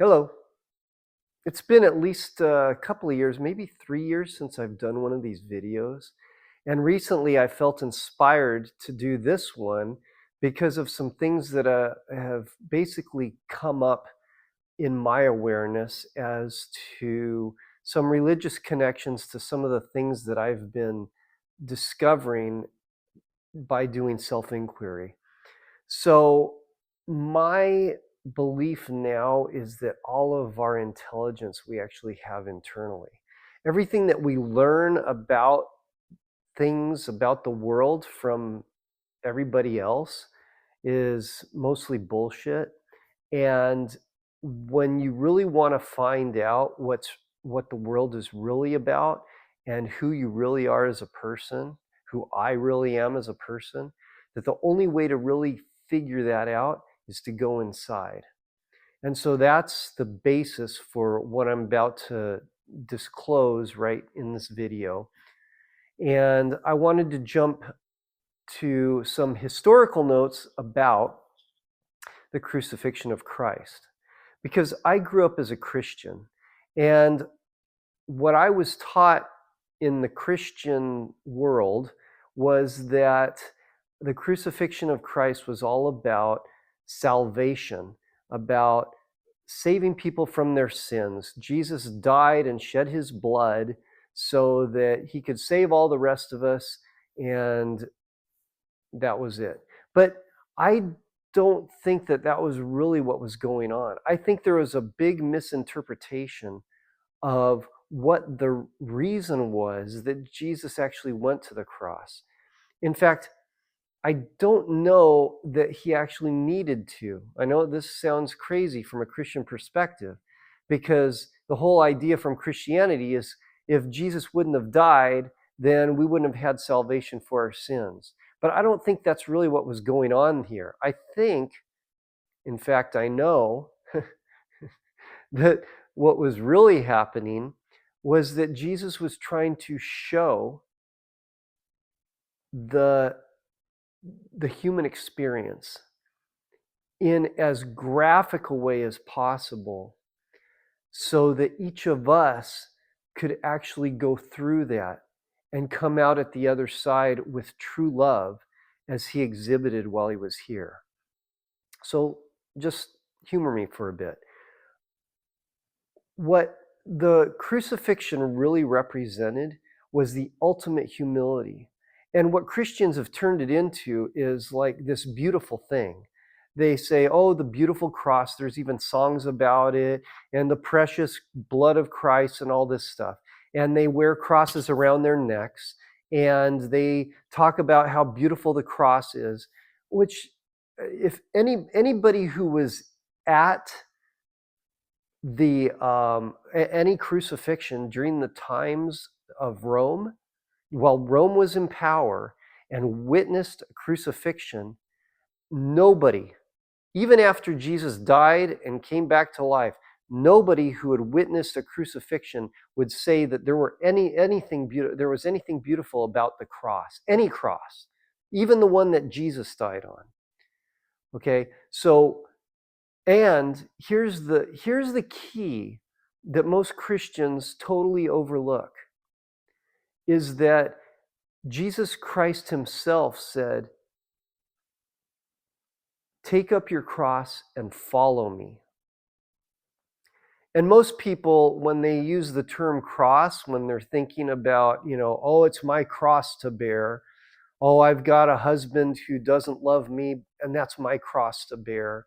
Hello. It's been at least a couple of years, maybe 3 years since I've done one of these videos. And recently I felt inspired to do this one because of some things that have basically come up in my awareness as to some religious connections to some of the things that I've been discovering by doing self inquiry. So, my belief now is that all of our intelligence we actually have internally. Everything that we learn about things, about the world from everybody else is mostly bullshit. And when you really want to find out what the world is really about and who you really are as a person, who I really am as a person, that the only way to really figure that out is to go inside. And so that's the basis for what I'm about to disclose right in this video. And I wanted to jump to some historical notes about the crucifixion of Christ because I grew up as a Christian. And what I was taught in the Christian world was that the crucifixion of Christ was all about salvation, about saving people from their sins. Jesus died and shed his blood so that he could save all the rest of us, and that was it. But I don't think that that was really what was going on. I think there was a big misinterpretation of what the reason was that Jesus actually went to the cross. In fact, I don't know that he actually needed to. I know this sounds crazy from a Christian perspective, because the whole idea from Christianity is if Jesus wouldn't have died, then we wouldn't have had salvation for our sins. But I don't think that's really what was going on here. I think, in fact, I know that what was really happening was that Jesus was trying to show the human experience in as graphic a way as possible so that each of us could actually go through that and come out at the other side with true love as he exhibited while he was here. So just humor me for a bit. What the crucifixion really represented was the ultimate humility. And what Christians have turned it into is like this beautiful thing. They say, oh, the beautiful cross, there's even songs about it, and the precious blood of Christ, and all this stuff. And they wear crosses around their necks, and they talk about how beautiful the cross is, which, if anybody who was at the any crucifixion during the times of Rome, while Rome was in power, and witnessed a crucifixion, nobody, even after Jesus died and came back to life, nobody who had witnessed a crucifixion would say that there was anything beautiful about the cross, any cross, even the one that Jesus died on. Okay, so, and here's the key that most Christians totally overlook, is that Jesus Christ himself said, "Take up your cross and follow me." And most people, when they use the term cross, when they're thinking about, oh, it's my cross to bear. Oh, I've got a husband who doesn't love me, and that's my cross to bear.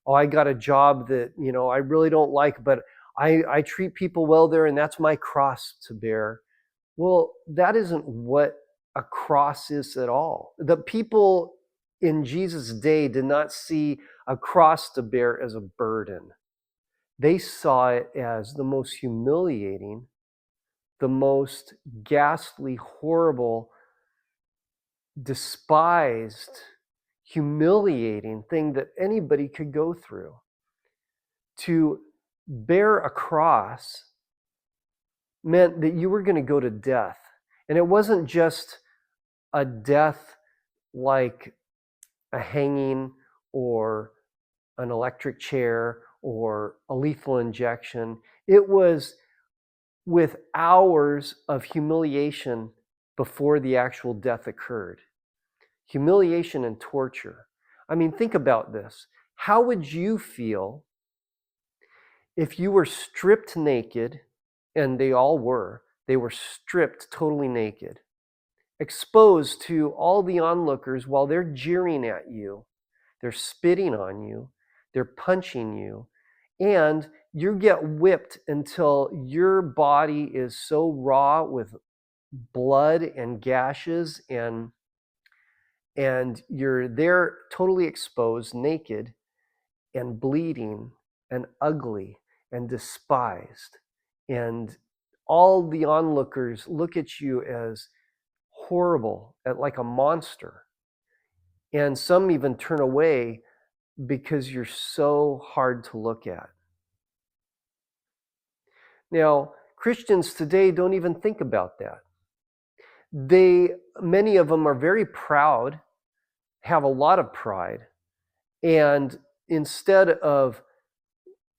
Oh, I got a job that, I really don't like, but I treat people well there, and that's my cross to bear. Well, that isn't what a cross is at all. The people in Jesus' day did not see a cross to bear as a burden. They saw it as the most humiliating, the most ghastly, horrible, despised, humiliating thing that anybody could go through. To bear a cross meant that you were going to go to death. And it wasn't just a death like a hanging or an electric chair or a lethal injection. It was with hours of humiliation before the actual death occurred. Humiliation and torture. I mean, think about this. How would you feel if you were stripped naked, and they all were, they were stripped totally naked, exposed to all the onlookers while they're jeering at you, they're spitting on you, they're punching you, and you get whipped until your body is so raw with blood and gashes, and you're there totally exposed, naked, and bleeding, and ugly, and despised. And all the onlookers look at you as horrible, like a monster. And some even turn away because you're so hard to look at. Now, Christians today don't even think about that. Many of them are very proud, have a lot of pride, and instead of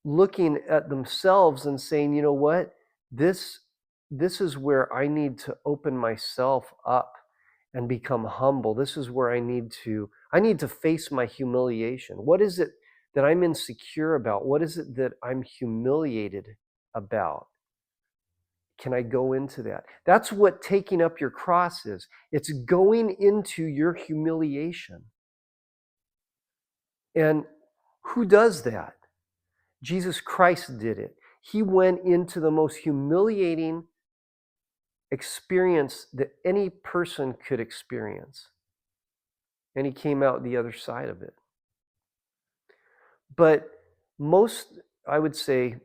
looking at themselves and saying, you know what, this is where I need to open myself up and become humble. This is where I need to face my humiliation. What is it that I'm insecure about? What is it that I'm humiliated about? Can I go into that? That's what taking up your cross is. It's going into your humiliation. And who does that? Jesus Christ did it. He went into the most humiliating experience that any person could experience. And he came out the other side of it. But most, I would say,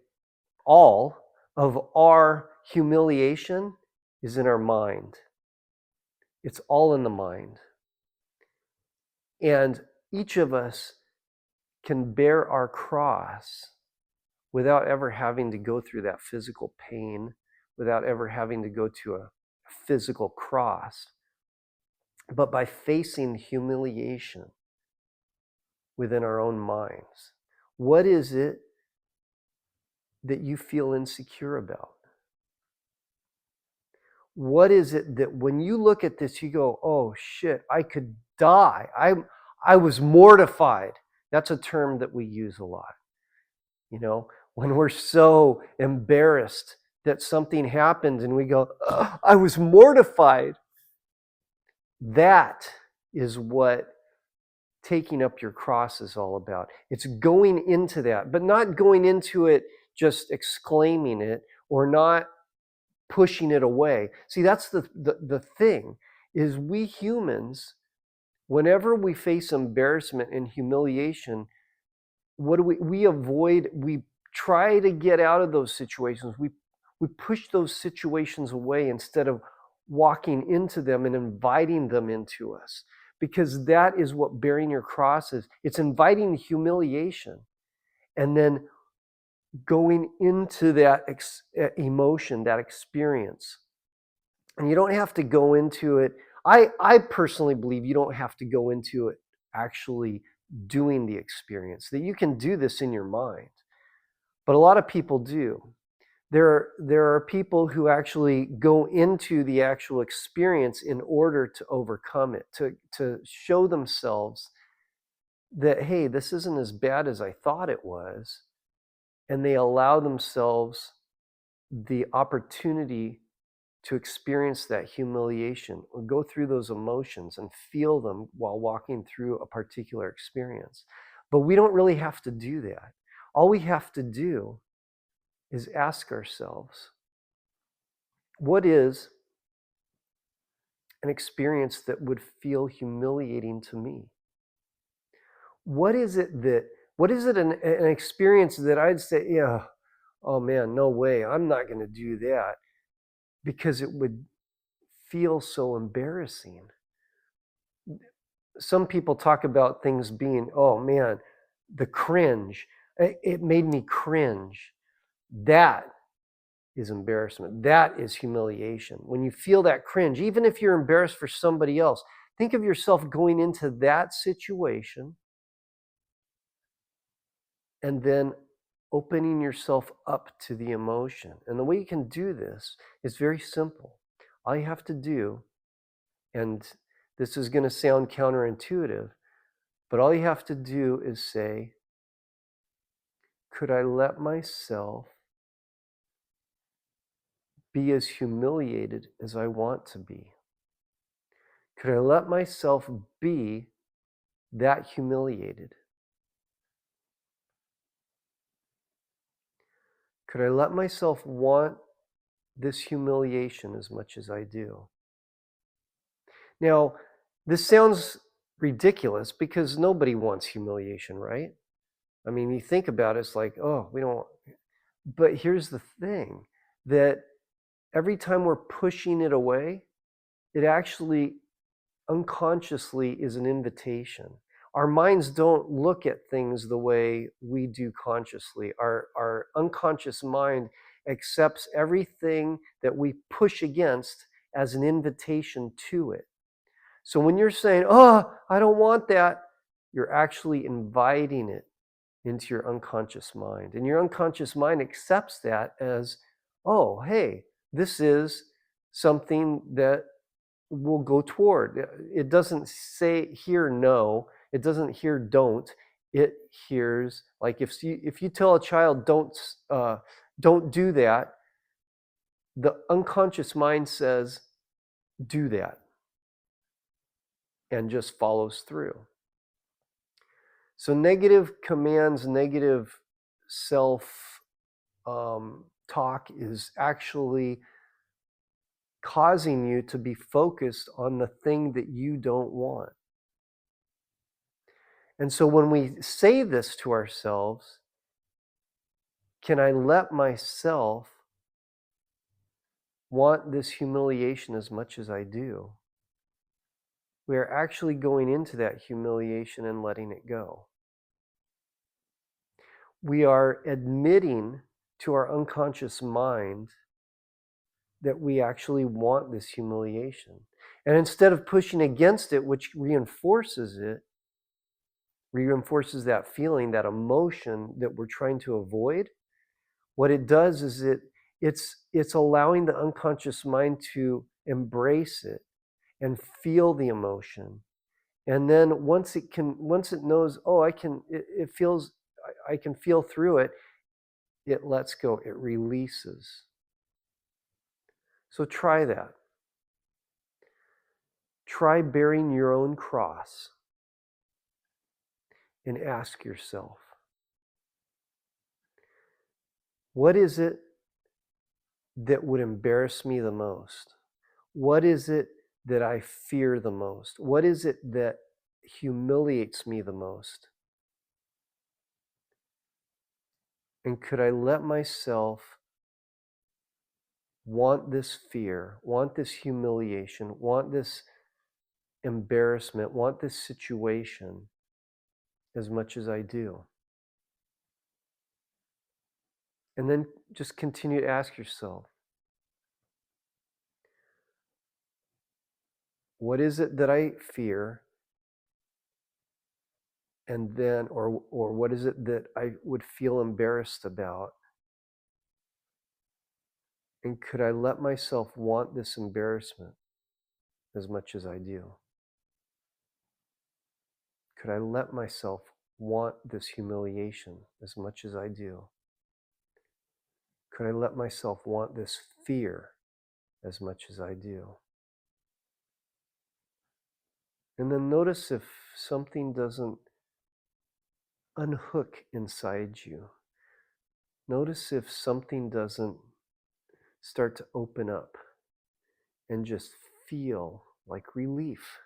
all of our humiliation is in our mind. It's all in the mind. And each of us can bear our cross without ever having to go through that physical pain, without ever having to go to a physical cross, but by facing humiliation within our own minds. What is it that you feel insecure about? What is it that when you look at this, you go, oh shit, I could die. I was mortified. That's a term that we use a lot. You know, when we're so embarrassed that something happened and we go, I was mortified. That is what taking up your cross is all about. It's going into that, but not going into it just exclaiming it or not pushing it away. See, that's the thing, is we humans, whenever we face embarrassment and humiliation, what do we avoid? We try to get out of those situations. We push those situations away instead of walking into them and inviting them into us, because that is what bearing your cross is. It's inviting the humiliation and then going into that emotion, that experience. And you don't have to go into it. I personally believe you don't have to go into it actually doing the experience, that you can do this in your mind. But a lot of people do. There are people who actually go into the actual experience in order to overcome it, to show themselves that, hey, this isn't as bad as I thought it was. And they allow themselves the opportunity to experience that humiliation or go through those emotions and feel them while walking through a particular experience. But we don't really have to do that. All we have to do is ask ourselves, what is an experience that would feel humiliating to me? What is it an experience that I'd say, yeah, oh man, no way, I'm not going to do that, because it would feel so embarrassing. Some people talk about things being, oh man, the cringe. It made me cringe. That is embarrassment. That is humiliation. When you feel that cringe, even if you're embarrassed for somebody else, think of yourself going into that situation and then opening yourself up to the emotion. And the way you can do this is very simple. All you have to do, and this is going to sound counterintuitive, but all you have to do is say, could I let myself be as humiliated as I want to be? Could I let myself be that humiliated? Could I let myself want this humiliation as much as I do? Now, this sounds ridiculous because nobody wants humiliation, right? I mean, you think about it, it's like, oh, we don't. But here's the thing, that every time we're pushing it away, it actually unconsciously is an invitation. Our minds don't look at things the way we do consciously. Our unconscious mind accepts everything that we push against as an invitation to it. So when you're saying, oh, I don't want that, you're actually inviting it into your unconscious mind. And your unconscious mind accepts that as, oh, hey, this is something that will go toward. It doesn't say hear no, it doesn't hear don't. It hears, like, if you tell a child don't do that, the unconscious mind says do that and just follows through. So negative commands, negative self talk is actually causing you to be focused on the thing that you don't want. And so when we say this to ourselves, can I let myself want this humiliation as much as I do? We are actually going into that humiliation and letting it go. We are admitting to our unconscious mind that we actually want this humiliation. And instead of pushing against it, which reinforces that feeling, that emotion that we're trying to avoid, what it does is it's allowing the unconscious mind to embrace it and feel the emotion. And then once it knows, oh, it feels, I can feel through it, it lets go, it releases. So try that. Try bearing your own cross and ask yourself, what is it that would embarrass me the most? What is it that I fear the most? What is it that humiliates me the most? And could I let myself want this fear, want this humiliation, want this embarrassment, want this situation as much as I do? And then just continue to ask yourself, what is it that I fear? And then, or what is it that I would feel embarrassed about? And could I let myself want this embarrassment as much as I do? Could I let myself want this humiliation as much as I do? Could I let myself want this fear as much as I do? And then notice if something doesn't unhook inside you. Notice if something doesn't start to open up and just feel like relief.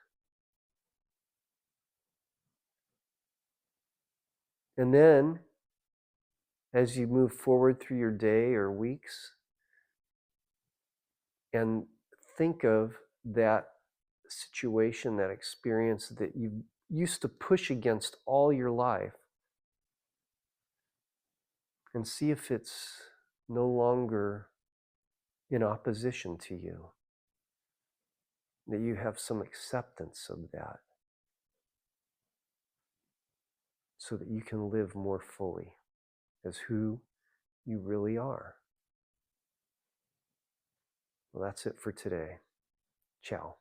And then, as you move forward through your day or weeks, and think of that situation, that experience that you used to push against all your life, and see if it's no longer in opposition to you, that you have some acceptance of that so that you can live more fully. as who you really are. Well, that's it for today. Ciao.